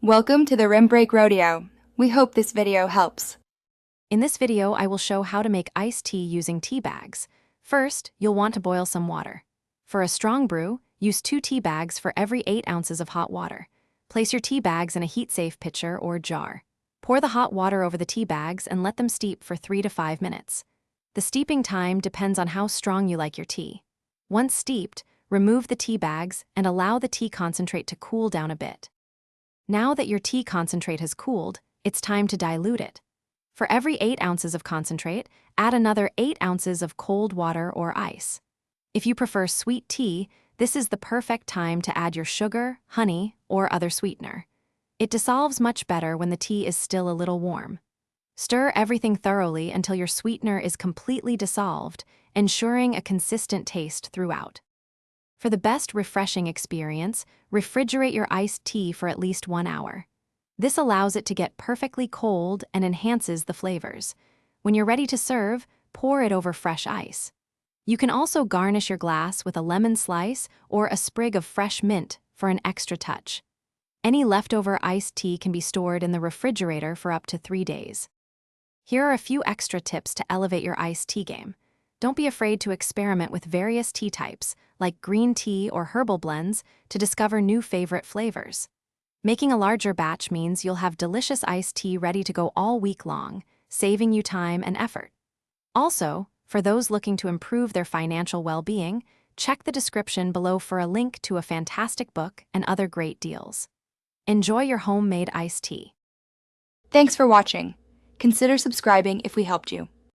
Welcome to the Rim Break Rodeo. We hope this video helps. In this video, I will show how to make iced tea using tea bags. First, you'll want to boil some water. For a strong brew, use 2 tea bags for every 8 ounces of hot water. Place your tea bags in a heat-safe pitcher or jar. Pour the hot water over the tea bags and let them steep for 3 to 5 minutes. The steeping time depends on how strong you like your tea. Once steeped, remove the tea bags and allow the tea concentrate to cool down a bit. Now that your tea concentrate has cooled, it's time to dilute it. For every 8 ounces of concentrate, add another 8 ounces of cold water or ice. If you prefer sweet tea, this is the perfect time to add your sugar, honey, or other sweetener. It dissolves much better when the tea is still a little warm. Stir everything thoroughly until your sweetener is completely dissolved, ensuring a consistent taste throughout. For the best refreshing experience, refrigerate your iced tea for at least 1 hour. This allows it to get perfectly cold and enhances the flavors. When you're ready to serve, pour it over fresh ice. You can also garnish your glass with a lemon slice or a sprig of fresh mint for an extra touch. Any leftover iced tea can be stored in the refrigerator for up to 3 days. Here are a few extra tips to elevate your iced tea game. Don't be afraid to experiment with various tea types, like green tea or herbal blends, to discover new favorite flavors. Making a larger batch means you'll have delicious iced tea ready to go all week long, saving you time and effort. Also, for those looking to improve their financial well-being, check the description below for a link to a fantastic book and other great deals. Enjoy your homemade iced tea. Thanks for watching. Consider subscribing if we helped you.